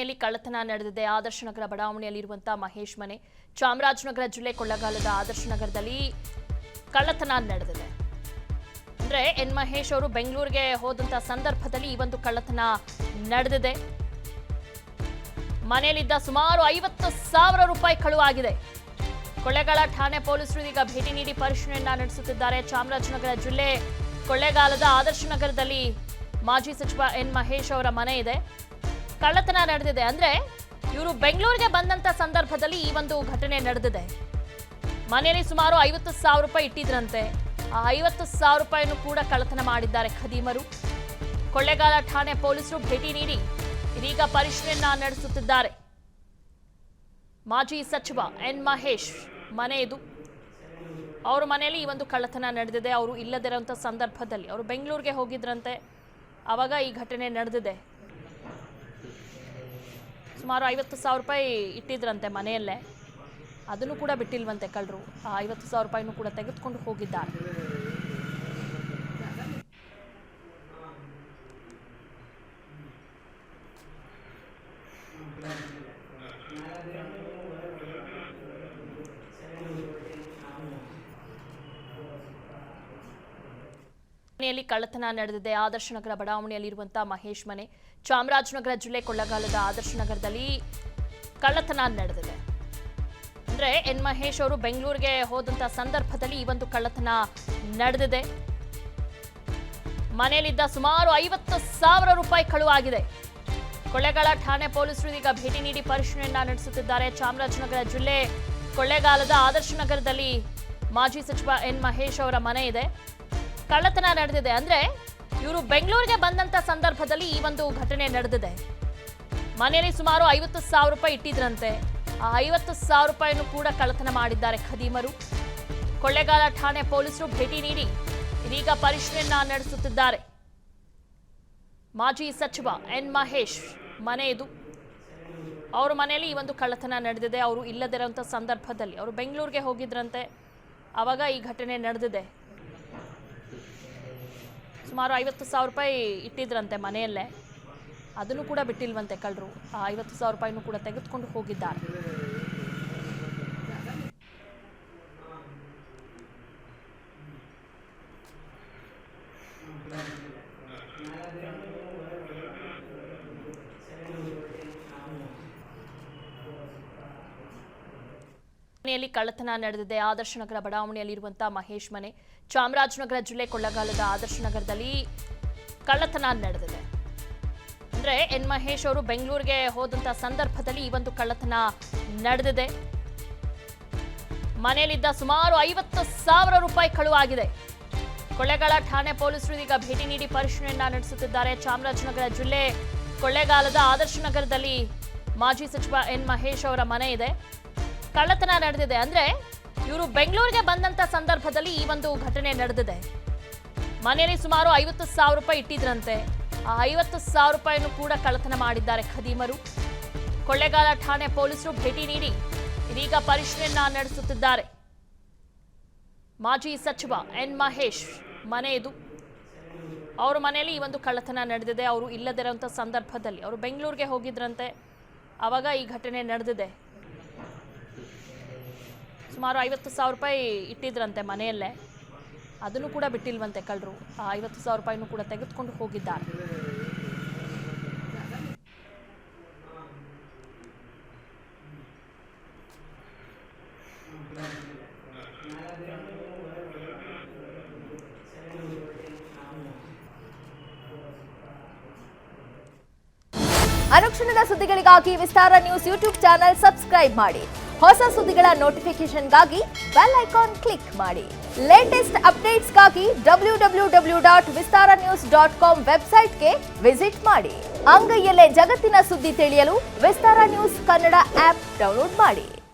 ಮನೆಯಲ್ಲಿ ಕಳ್ಳತನ ನಡೆದಿದೆ. ಆದರ್ಶನಗರ ಬಡಾವಣೆಯಲ್ಲಿರುವಂತಹ ಮಹೇಶ್ ಮನೆ. ಚಾಮರಾಜನಗರ ಜಿಲ್ಲೆ ಕೊಳ್ಳಗಾಲದ ಆದರ್ಶನಗರದಲ್ಲಿ ಕಳ್ಳತನ ನಡೆದಿದೆ. ಅಂದ್ರೆ ಎನ್ ಮಹೇಶ್ ಅವರು ಬೆಂಗಳೂರಿಗೆ ಹೋದಂತ ಸಂದರ್ಭದಲ್ಲಿ ಈ ಒಂದು ಕಳ್ಳತನ ನಡೆದಿದೆ. ಮನೆಯಲ್ಲಿದ್ದ ಸುಮಾರು 50,000 ರೂಪಾಯಿ ಕಳುವಾಗಿದೆ. ಕೊಳ್ಳೇಗಾಲ ಠಾಣೆ ಪೊಲೀಸರು ಈಗ ಭೇಟಿ ನೀಡಿ ಪರಿಶೀಲನೆಯನ್ನ ನಡೆಸುತ್ತಿದ್ದಾರೆ. ಚಾಮರಾಜನಗರ ಜಿಲ್ಲೆ ಕೊಳ್ಳೇಗಾಲದ ಆದರ್ಶನಗರದಲ್ಲಿ ಮಾಜಿ ಸಚಿವ ಎನ್ ಮಹೇಶ್ ಅವರ ಮನೆ ಇದೆ. ಕಳ್ಳತನ ನಡೆದಿದೆ. ಅಂದ್ರೆ ಇವರು ಬೆಂಗಳೂರಿಗೆ ಬಂದಂತ ಸಂದರ್ಭದಲ್ಲಿ ಈ ಒಂದು ಘಟನೆ ನಡೆದಿದೆ. ಮನೆಯಲ್ಲಿ ಸುಮಾರು 50,000 ರೂಪಾಯಿ ಇಟ್ಟಿದ್ರಂತೆ. ಆ 50,000 ರೂಪಾಯಿಯನ್ನು ಕೂಡ ಕಳ್ಳತನ ಮಾಡಿದ್ದಾರೆ ಖದೀಮರು. ಕೊಳ್ಳೇಗಾಲ ಠಾಣೆ ಪೊಲೀಸರು ಭೇಟಿ ನೀಡಿ ಇದೀಗ ಪರಿಶೀಲನೆಯನ್ನ ನಡೆಸುತ್ತಿದ್ದಾರೆ. ಮಾಜಿ ಸಚಿವ ಎನ್ ಮಹೇಶ್ ಮನೆ ಇದು. ಅವರ ಮನೆಯಲ್ಲಿ ಈ ಒಂದು ಕಳ್ಳತನ ನಡೆದಿದೆ. ಅವರು ಇಲ್ಲದಿರುವಂಥ ಸಂದರ್ಭದಲ್ಲಿ ಅವರು ಬೆಂಗಳೂರಿಗೆ ಹೋಗಿದ್ರಂತೆ. ಆವಾಗ ಈ ಘಟನೆ ನಡೆದಿದೆ. ಸುಮಾರು 50,000 ರೂಪಾಯಿ ಇಟ್ಟಿದ್ರಂತೆ ಮನೆಯಲ್ಲೇ. ಅದನ್ನು ಕೂಡ ಬಿಟ್ಟಿಲ್ವಂತೆ ಕಳ್ಳರು. ಆ 50,000 ರೂಪಾಯಿನೂ ಕೂಡ ತೆಗೆದುಕೊಂಡು ಹೋಗಿದ್ದಾರೆ. ಮನೆಯಲ್ಲಿ ಕಳ್ಳತನ ನಡೆದಿದೆ. ಆದರ್ಶನಗರ ಬಡಾವಣೆಯಲ್ಲಿರುವಂತಹ ಮಹೇಶ್ ಮನೆ. ಚಾಮರಾಜನಗರ ಜಿಲ್ಲೆ ಕೊಳ್ಳಗಾಲದ ಆದರ್ಶನಗರದಲ್ಲಿ ಕಳ್ಳತನ ನಡೆದಿದೆ. ಅಂದ್ರೆ ಎನ್ ಮಹೇಶ್ ಅವರು ಬೆಂಗಳೂರಿಗೆ ಹೋದಂತ ಸಂದರ್ಭದಲ್ಲಿ ಈ ಒಂದು ಕಳ್ಳತನ ನಡೆದಿದೆ. ಮನೆಯಲ್ಲಿದ್ದ ಸುಮಾರು 50,000 ರೂಪಾಯಿ ಕಳುವಾಗಿದೆ. ಕೊಳ್ಳೇಗಾಲ ಠಾಣೆ ಪೊಲೀಸರು ಈಗ ಭೇಟಿ ನೀಡಿ ಪರಿಶೀಲನೆಯನ್ನ ನಡೆಸುತ್ತಿದ್ದಾರೆ. ಚಾಮರಾಜನಗರ ಜಿಲ್ಲೆ ಕೊಳ್ಳೇಗಾಲದ ಆದರ್ಶನಗರದಲ್ಲಿ ಮಾಜಿ ಸಚಿವ ಎನ್ ಮಹೇಶ್ ಅವರ ಮನೆ ಇದೆ. ಕಳ್ಳತನ ನಡೆದಿದೆ. ಅಂದ್ರೆ ಇವರು ಬೆಂಗಳೂರಿಗೆ ಬಂದಂತ ಸಂದರ್ಭದಲ್ಲಿ ಈ ಒಂದು ಘಟನೆ ನಡೆದಿದೆ. ಮನೆಯಲ್ಲಿ ಸುಮಾರು 50,000 ರೂಪಾಯಿ ಇಟ್ಟಿದ್ರಂತೆ. ಆ 50,000 ರೂಪಾಯಿಯನ್ನು ಕೂಡ ಕಳ್ಳತನ ಮಾಡಿದ್ದಾರೆ ಖದೀಮರು. ಕೊಳ್ಳೇಗಾಲ ಠಾಣೆ ಪೊಲೀಸರು ಭೇಟಿ ನೀಡಿ ಇದೀಗ ಪರಿಶೀಲನೆಯನ್ನ ನಡೆಸುತ್ತಿದ್ದಾರೆ. ಮಾಜಿ ಸಚಿವ ಎನ್ ಮಹೇಶ್ ಮನೆ ಇದು. ಅವರ ಮನೆಯಲ್ಲಿ ಈ ಒಂದು ಕಳ್ಳತನ ನಡೆದಿದೆ. ಅವರು ಇಲ್ಲದಿರುವಂಥ ಸಂದರ್ಭದಲ್ಲಿ ಅವರು ಬೆಂಗಳೂರಿಗೆ ಹೋಗಿದ್ರಂತೆ. ಆವಾಗ ಈ ಘಟನೆ ನಡೆದಿದೆ. ಸುಮಾರು 50,000 ರೂಪಾಯಿ ಇಟ್ಟಿದ್ರಂತೆ ಮನೆಯಲ್ಲೇ. ಅದನ್ನು ಕೂಡ ಬಿಟ್ಟಿಲ್ವಂತೆ ಕಳ್ಳರು. ಆ 50,000 ರೂಪಾಯಿನೂ ಕೂಡ ತೆಗೆದುಕೊಂಡು ಹೋಗಿದ್ದಾರೆ. ಮನೆಯಲ್ಲಿ ಕಳ್ಳತನ ನಡೆದಿದೆ. ಆದರ್ಶನಗರ ಬಡಾವಣೆಯಲ್ಲಿರುವಂತಹ ಮಹೇಶ್ ಮನೆ. ಚಾಮರಾಜನಗರ ಜಿಲ್ಲೆ ಕೊಳ್ಳಗಾಲದ ಆದರ್ಶನಗರದಲ್ಲಿ ಕಳ್ಳತನ ನಡೆದಿದೆ. ಅಂದ್ರೆ ಎನ್ ಮಹೇಶ್ ಅವರು ಬೆಂಗಳೂರಿಗೆ ಹೋದಂತ ಸಂದರ್ಭದಲ್ಲಿ ಈ ಒಂದು ಕಳ್ಳತನ ನಡೆದಿದೆ. ಮನೆಯಲ್ಲಿದ್ದ ಸುಮಾರು 50,000 ರೂಪಾಯಿ ಕಳುವಾಗಿದೆ. ಕೊಳ್ಳೇಗಾಲ ಠಾಣೆ ಪೊಲೀಸರು ಈಗ ಭೇಟಿ ನೀಡಿ ಪರಿಶೀಲನೆಯನ್ನ ನಡೆಸುತ್ತಿದ್ದಾರೆ. ಚಾಮರಾಜನಗರ ಜಿಲ್ಲೆ ಕೊಳ್ಳೇಗಾಲದ ಆದರ್ಶನಗರದಲ್ಲಿ ಮಾಜಿ ಸಚಿವ ಎನ್ ಮಹೇಶ್ ಅವರ ಮನೆ ಇದೆ. ಕಳ್ಳತನ ನಡೆದಿದೆ. ಅಂದ್ರೆ ಇವರು ಬೆಂಗಳೂರಿಗೆ ಬಂದಂತ ಸಂದರ್ಭದಲ್ಲಿ ಈ ಒಂದು ಘಟನೆ ನಡೆದಿದೆ. ಮನೆಯಲ್ಲಿ ಸುಮಾರು 50,000 ರೂಪಾಯಿ ಇಟ್ಟಿದ್ರಂತೆ. ಆ 50,000 ರೂಪಾಯಿಯನ್ನು ಕೂಡ ಕಳ್ಳತನ ಮಾಡಿದ್ದಾರೆ ಖದೀಮರು. ಕೊಳ್ಳೇಗಾಲ ಠಾಣೆ ಪೊಲೀಸರು ಭೇಟಿ ನೀಡಿ ಇದೀಗ ಪರಿಶೀಲನೆಯನ್ನ ನಡೆಸುತ್ತಿದ್ದಾರೆ. ಮಾಜಿ ಸಚಿವ ಎನ್ ಮಹೇಶ್ ಮನೆ ಇದು. ಅವರ ಮನೆಯಲ್ಲಿ ಈ ಒಂದು ಕಳ್ಳತನ ನಡೆದಿದೆ. ಅವರು ಇಲ್ಲದಿರುವಂಥ ಸಂದರ್ಭದಲ್ಲಿ ಅವರು ಬೆಂಗಳೂರಿಗೆ ಹೋಗಿದ್ರಂತೆ. ಆವಾಗ ಈ ಘಟನೆ ನಡೆದಿದೆ. ಸುಮಾರು 50,000 ರೂಪಾಯಿ ಇಟ್ಟಿದ್ರಂತೆ ಮನೆಯಲ್ಲೇ. ಅದನ್ನು ಕೂಡ ಬಿಟ್ಟಿಲ್ವಂತೆ ಕಳ್ಳರು. ಆ 50,000 ರೂಪಾಯಿನೂ ಕೂಡ ತೆಗೆದುಕೊಂಡು ಹೋಗಿದ್ದಾರೆ. ಅನುಕ್ಷಣದ ಸುದ್ದಿಗಳಿಗಾಗಿ ವಿಸ್ತಾರ ನ್ಯೂಸ್ ಯೂಟ್ಯೂಬ್ ಚಾನೆಲ್ ಸಬ್ಸ್ಕ್ರೈಬ್ ಮಾಡಿ. ಹೊಸ ಸುದ್ದಿಗಳ ನೋಟಿಫಿಕೇಶನ್ಗಾಗಿ ಬೆಲ್ ಐಕಾನ್ ಕ್ಲಿಕ್ ಮಾಡಿ. ಲೇಟೆಸ್ಟ್ ಅಪ್ಡೇಟ್ಸ್ಗಾಗಿ www.vistaranews.com ವೆಬ್ಸೈಟ್ಗೆ ವಿಸಿಟ್ ಮಾಡಿ. ಅಂಗೈಯಲ್ಲೇ ಜಗತ್ತಿನ ಸುದ್ದಿ ತಿಳಿಯಲು ವಿಸ್ತಾರ ನ್ಯೂಸ್ ಕನ್ನಡ ಆಪ್ ಡೌನ್ಲೋಡ್ ಮಾಡಿ.